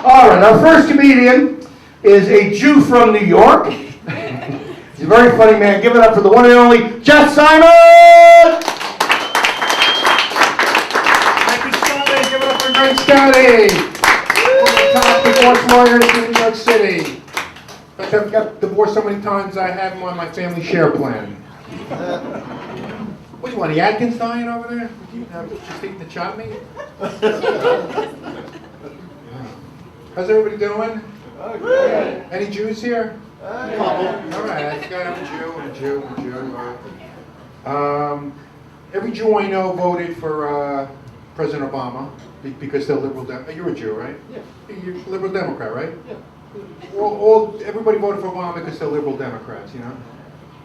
All right, our first comedian is a Jew from New York. He's a very funny man. Give it up for the one and only Jeff Simon! Thank you, Scotty. Give it up for great Scotty. One of the top divorce lawyers in New York City. In fact, I've got divorced so many times I have him on my family share plan. What do you want, the Atkins diet over there? You just eating the chop meat? How's everybody doing? Good. Any Jews here? Couple. All right, I think I have a Jew. Every Jew I know voted for President Obama because they're liberal. You're a Jew, right? Yeah. You're a liberal Democrat, right? Yeah. Everybody voted for Obama because they're liberal Democrats, you know?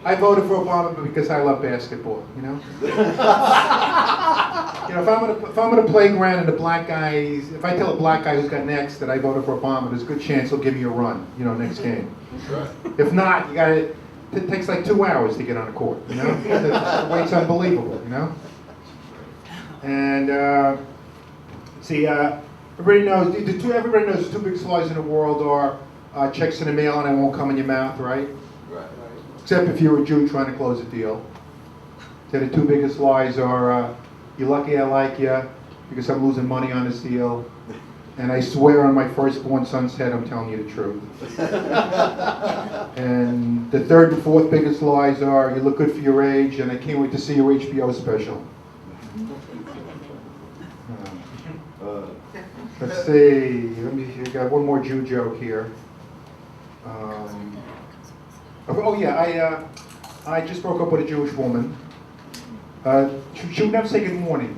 I voted for Obama because I love basketball, you know? You know, if I'm on a playground and if I tell a black guy who's got next that I voted for Obama, there's a good chance he'll give me a run, you know, next game. Right. If not, it takes like 2 hours to get on the court, you know? The wait's unbelievable, you know? And, everybody knows the two biggest lies in the world are checks in the mail and I won't come in your mouth, right? Right. Except if you're a Jew trying to close a deal. So the two biggest lies are, you're lucky I like you because I'm losing money on this deal. And I swear on my firstborn son's head I'm telling you the truth. And the third and fourth biggest lies are, you look good for your age and I can't wait to see your HBO special. Let's see, I got one more Jew joke here. I just broke up with a Jewish woman. She would never say good morning.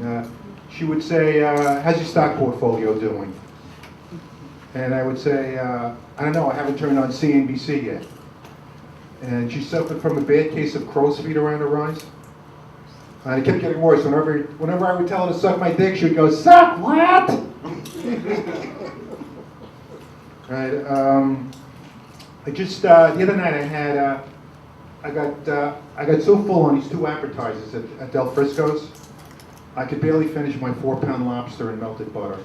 She would say, how's your stock portfolio doing? And I would say, I don't know, I haven't turned on CNBC yet. And she suffered from a bad case of crow's feet around her eyes. And it kept getting worse. Whenever I would tell her to suck my dick, she would go, suck what? Right. The other night I got so full on these two appetizers at Del Frisco's, I could barely finish my 4-pound lobster and melted butter.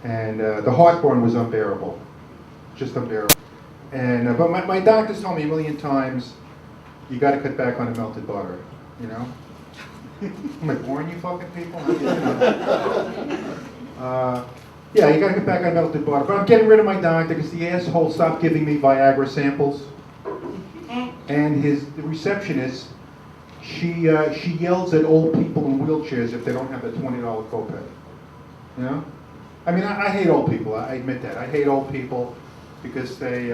And the heartburn was unbearable, just unbearable. And but my doctors told me a million times, you got to cut back on the melted butter, you know. Am I boring you fucking people? Yeah, you got to cut back on melted butter. But I'm getting rid of my doctor because the asshole stopped giving me Viagra samples. And the receptionist, she yells at old people in wheelchairs if they don't have the $20 copay. You know? I mean, I hate old people. I admit that. I hate old people because they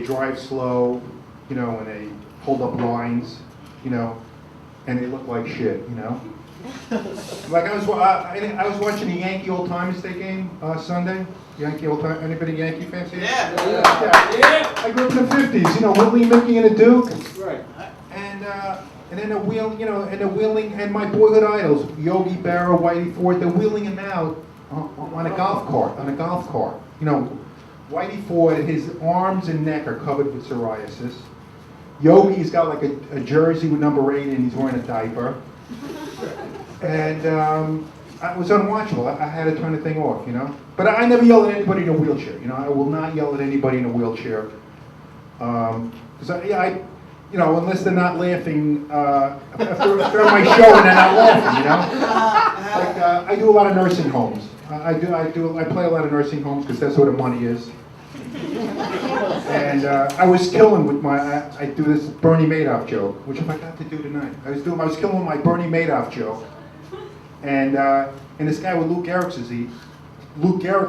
drive slow, you know, and they hold up lines, you know, and they look like shit, you know. Like I was watching the Yankee Old Timers Day game Sunday. Yankee Old Timers. Anybody Yankee fans here? Yeah. I grew up in the '50s. You know, Whitley, Mickey, and the Duke. Right. And then the wheeling, and my boyhood idols, Yogi Berra, Whitey Ford. They're wheeling him out on a golf cart. You know, Whitey Ford, his arms and neck are covered with psoriasis. Yogi's got like a jersey with number 8 and he's wearing a diaper. And it was unwatchable. I had to turn the thing off, you know. But I never yell at anybody in a wheelchair. You know, I will not yell at anybody in a wheelchair. Because you know, unless they're not laughing after my show and they're not laughing, you know. Like I do a lot of nursing homes. I play a lot of nursing homes because that's where the money is. And I was killing with I do this Bernie Madoff joke, which I got to do tonight. I was killing with my Bernie Madoff joke, and this guy with Lou Gehrig's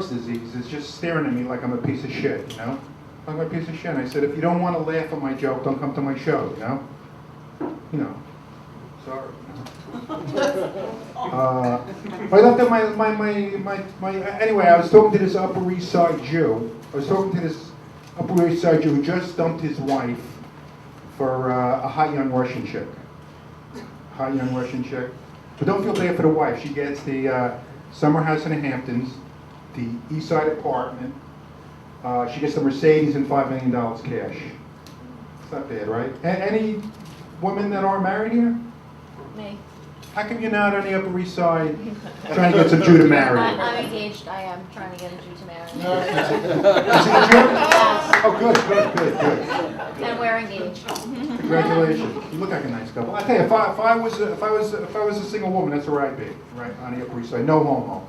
disease is just staring at me like I'm a piece of shit, you know? I'm a piece of shit. And I said, if you don't want to laugh at my joke, don't come to my show, you know? You know. Sorry. I looked at anyway, I was talking to this Upper East Side Jew. who just dumped his wife for a hot young Russian chick. But don't feel bad for the wife. She gets the summer house in the Hamptons, the East Side apartment. She gets the Mercedes and $5 million cash. It's not bad, right? Any women that are married here? Me. How come you're not on the Upper East Side trying to get some Jew to marry you? I'm engaged. I am trying to get a Jew to marry. Is he a Jew? Oh, good. And we're engaged. Congratulations. You look like a nice couple. I tell you, if I was a single woman, that's where I'd be, right on the Upper East Side. No homo.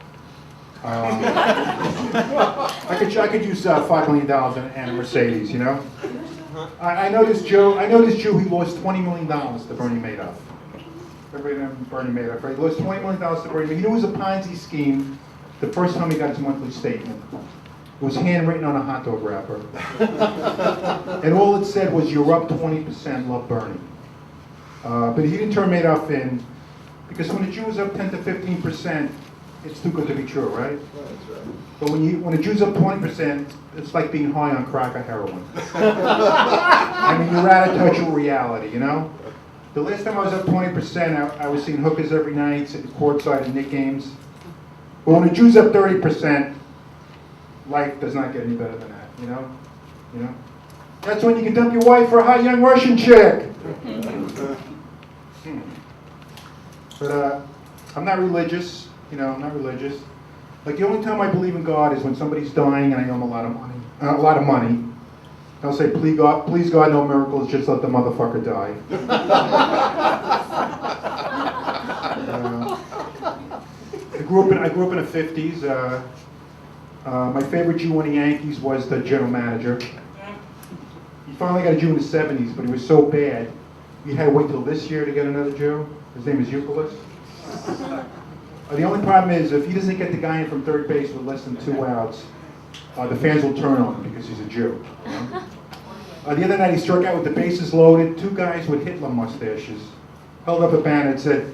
I could use $5 million and a Mercedes, you know. I know this Jew who lost $20 million to Bernie Madoff. Everybody knows Bernie Madoff, right? He lost $20 million to Bernie Madoff. He knew it was a Ponzi scheme the first time he got his monthly statement. It was handwritten on a hot dog wrapper. And all it said was, "You're up 20%, love Bernie." But he didn't turn Madoff in, because when a Jew is up 10 to 15%, it's too good to be true, right? But when a Jew's up 20%, it's like being high on crack or heroin. I mean, you're out of touch with reality, you know? The last time I was up 20%, I was seeing hookers every night, sitting courtside at Knicks games. But when a Jew's up 30%, life does not get any better than that, you know? That's when you can dump your wife for a hot young Russian chick. But I'm not religious, I'm not religious. Like, the only time I believe in God is when somebody's dying and I owe them a lot of money. I'll say, please God, no miracles, just let the motherfucker die. I grew up in the 50s. My favorite Jew on the Yankees was the general manager. He finally got a Jew in the 70s, but he was so bad, you had to wait till this year to get another Jew. His name is Euclid. The only problem is, if he doesn't get the guy in from third base with less than 2 outs, the fans will turn on him because he's a Jew. You know? The other night he struck out with the bases loaded. 2 guys with Hitler mustaches held up a banner that said,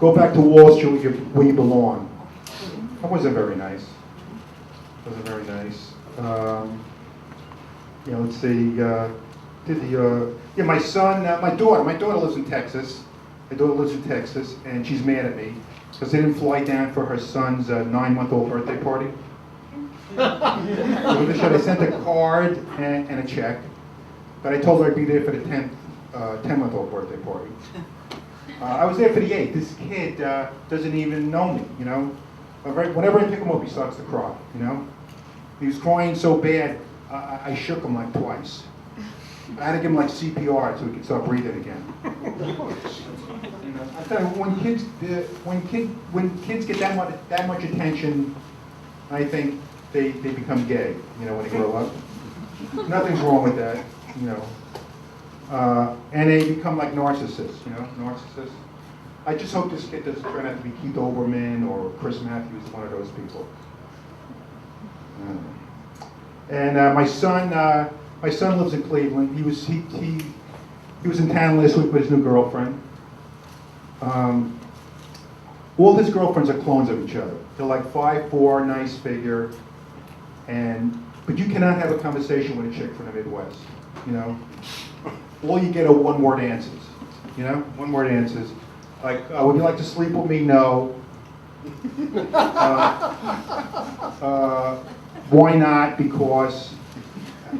"Go back to Wall Street where you belong." That wasn't very nice. Let's see. My son, my daughter lives in Texas. My daughter lives in Texas, and she's mad at me because they didn't fly down for her son's 9-month-old birthday party. So they sent a card and a check, but I told her I'd be there for the 10-month-old birthday party. I was there for the 8th. This kid doesn't even know me, you know. Whenever I pick him up, he starts to cry, you know. He was crying so bad, I shook him like twice. I had to give him like CPR so he could start breathing again. I tell you, when kids get that much attention, I think they become gay, you know, when they grow up. Nothing's wrong with that, you know. And they become like narcissists, you know, narcissists. I just hope this kid doesn't turn out to be Keith Olbermann or Chris Matthews, one of those people. And my son lives in Cleveland. He was in town last week with his new girlfriend. All his girlfriends are clones of each other. They're like 5'4", nice figure, but you cannot have a conversation with a chick from the Midwest. You know, all you get are one-word answers. You know, one-word answers. Like, would you like to sleep with me? No. Why not? Because.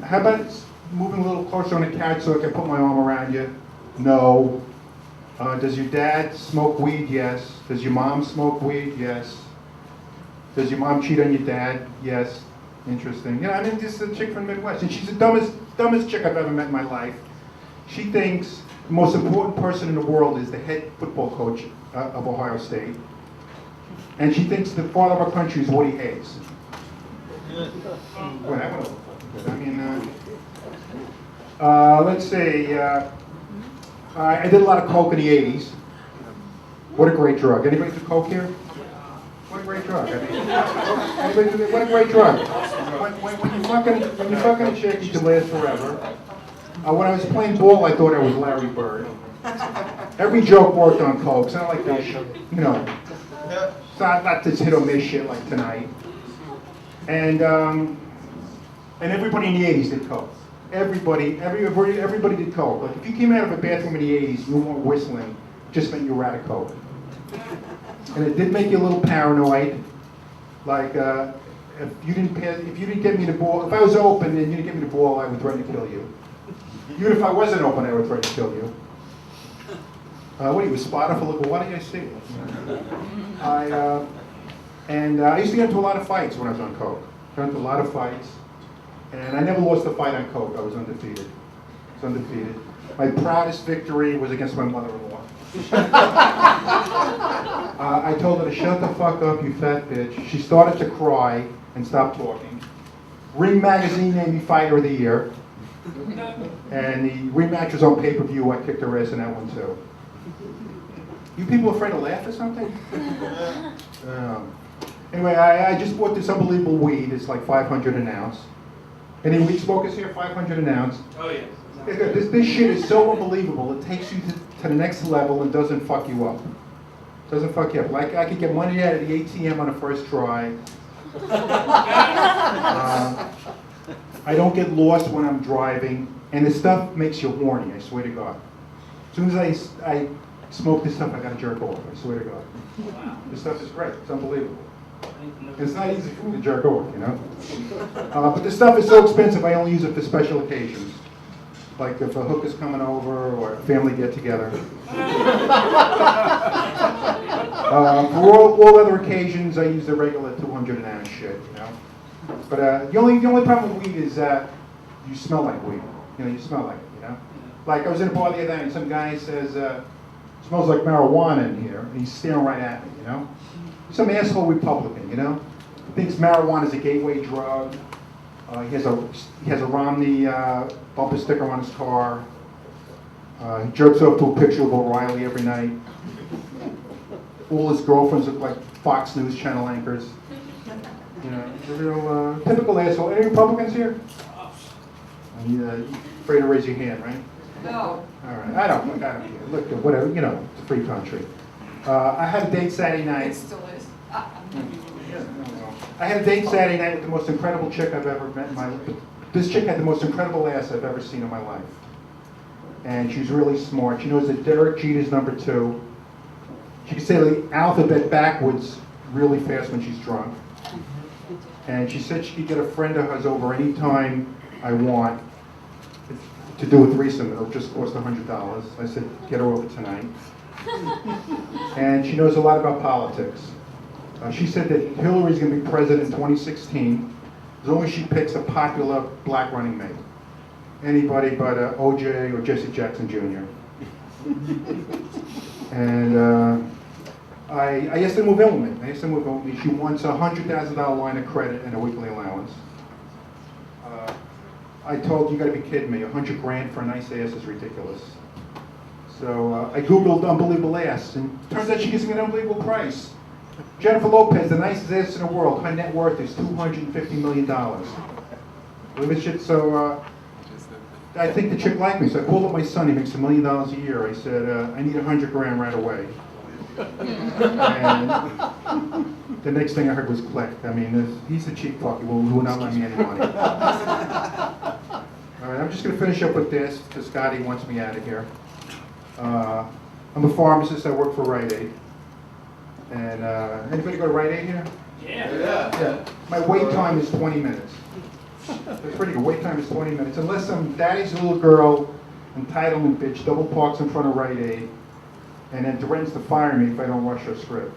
How about moving a little closer on the couch so I can put my arm around you? No. Does your dad smoke weed? Yes. Does your mom smoke weed? Yes. Does your mom cheat on your dad? Yes. Interesting. You know, I mean, this is a chick from the Midwest, and she's the dumbest chick I've ever met in my life. She thinks the most important person in the world is the head football coach of Ohio State. And she thinks the father of our country is Woody Hayes. Well, that one, I mean, let's see. I did a lot of coke in the 80s. What a great drug. Anybody do coke here? What a great drug. I mean, what a great drug. When you're fucking a chick, you can last forever. When I was playing ball, I thought I was Larry Bird. Every joke worked on coke. It's not like that shit, you know. It's not this hit or miss shit like tonight. And everybody in the 80s did coke. Everybody did coke. Like, if you came out of a bathroom in the 80s, you weren't whistling, it just meant you were out of coke. And it did make you a little paranoid. Like, if you didn't get me the ball, if I was open and you didn't get me the ball, I would threaten to kill you. Even if I wasn't open, I would threaten to kill you. What are you, a spotter for liquor? Why didn't I see it? I used to get into a lot of fights when I was on coke. got into a lot of fights, and I never lost a fight on coke. I was undefeated. My proudest victory was against my mother-in-law. I told her to shut the fuck up, you fat bitch. She started to cry and stopped talking. Ring Magazine named me Fighter of the Year. And the rematch was on pay-per-view. I kicked her ass in that one too. You people afraid to laugh or something? Anyway, I just bought this unbelievable weed. It's like 500 an ounce. Any weed smokers here? 500 an ounce. Oh, yes. This shit is so unbelievable. It takes you to the next level and doesn't fuck you up. Doesn't fuck you up. Like I could get money out of the ATM on the first try. I don't get lost when I'm driving, and this stuff makes you horny. I swear to God. As soon as I smoke this stuff, I gotta jerk off. I swear to God. Wow. This stuff is great. It's unbelievable. It's not easy for me to jerk off, you know. But this stuff is so expensive. I only use it for special occasions. Like if a hooker's coming over or a family get together. For all other occasions, I use the regular 200 an ounce shit, you know. But the only problem with weed is that you smell like weed. You know, you smell like it, you know. Like I was in a bar the other day and some guy says, smells like marijuana in here, and he's staring right at me, you know. Some asshole Republican, you know. Thinks marijuana is a gateway drug. He has a Romney bumper sticker on his car. He jerks off to a picture of O'Reilly every night. All his girlfriends look like Fox News channel anchors. You know, a real typical asshole. Any Republicans here? You afraid to raise your hand, right? No. All right. I don't care. Look, whatever. You know, it's a free country. I had a date Saturday night. It still is. I had a date Saturday night with the most incredible chick I've ever met in my life. This chick had the most incredible ass I've ever seen in my life. And she's really smart. She knows that Derek Jeter's number 2. She can say the alphabet backwards really fast when she's drunk. And she said she could get a friend of hers over anytime I want to do a threesome. It'll just cost $100. I said, get her over tonight. And she knows a lot about politics. She said that Hillary's going to be president in 2016 as long as she picks a popular black running mate. Anybody but OJ or Jesse Jackson Jr. And I asked her to move in with me. She wants a $100,000 line of credit and a weekly allowance. I told you, got to be kidding me. $100 grand for a nice ass is ridiculous. So I Googled unbelievable ass, and turns out she gives me an unbelievable price. Jennifer Lopez, the nicest ass in the world, her net worth is $250 million. Believe this shit? So I think the chick liked me, so I called up my son. He makes $1 million a year. I said, I need $100 grand right away. And the next thing I heard was click. I mean, he's a cheap fuck. He will not lend me any money. All right, I'm just going to finish up with this because Scotty wants me out of here. I'm a pharmacist. I work for Rite Aid. And anybody go to Rite Aid here? Yeah. My wait time is 20 minutes. That's pretty good. Wait time is 20 minutes. Unless some daddy's little girl, entitlement bitch, double parks in front of Rite Aid, and then threatens to fire me if I don't rush her script.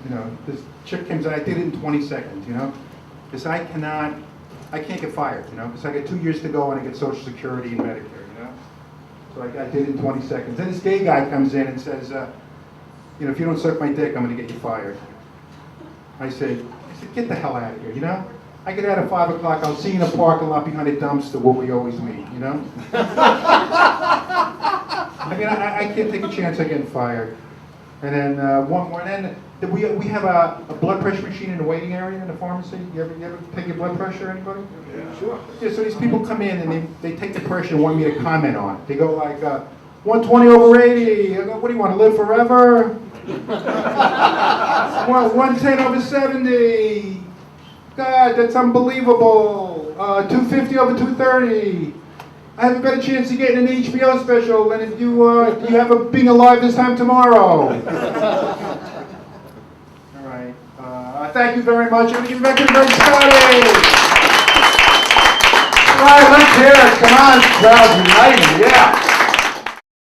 You know, this chick comes in, I did it in 20 seconds, you know? Because I can't get fired, you know? Because I got 2 years to go and I get Social Security and Medicare, you know? So I did it in 20 seconds. Then this gay guy comes in and says, you know, if you don't suck my dick, I'm going to get you fired. I said, get the hell out of here, you know? I get out at 5 o'clock, I'll see you in the parking lot behind a dumpster where we always meet, you know? I mean, I can't take a chance of getting fired. And then one more, and then we have a blood pressure machine in the waiting area in the pharmacy. You ever take your blood pressure, anybody? Yeah. Sure. Yeah, so these people come in and they take the pressure and want me to comment on it. They go like, 120 over 80, I go, what do you want, to live forever? 110 over 70. God, that's unbelievable. 250 over 230. I have a better chance of getting an HBO special than if you have a Being Alive this time tomorrow. All right. Thank you very much. I'm going to give it back to the great Scotty. All right, let's hear it. Come on, crowd united. Yeah.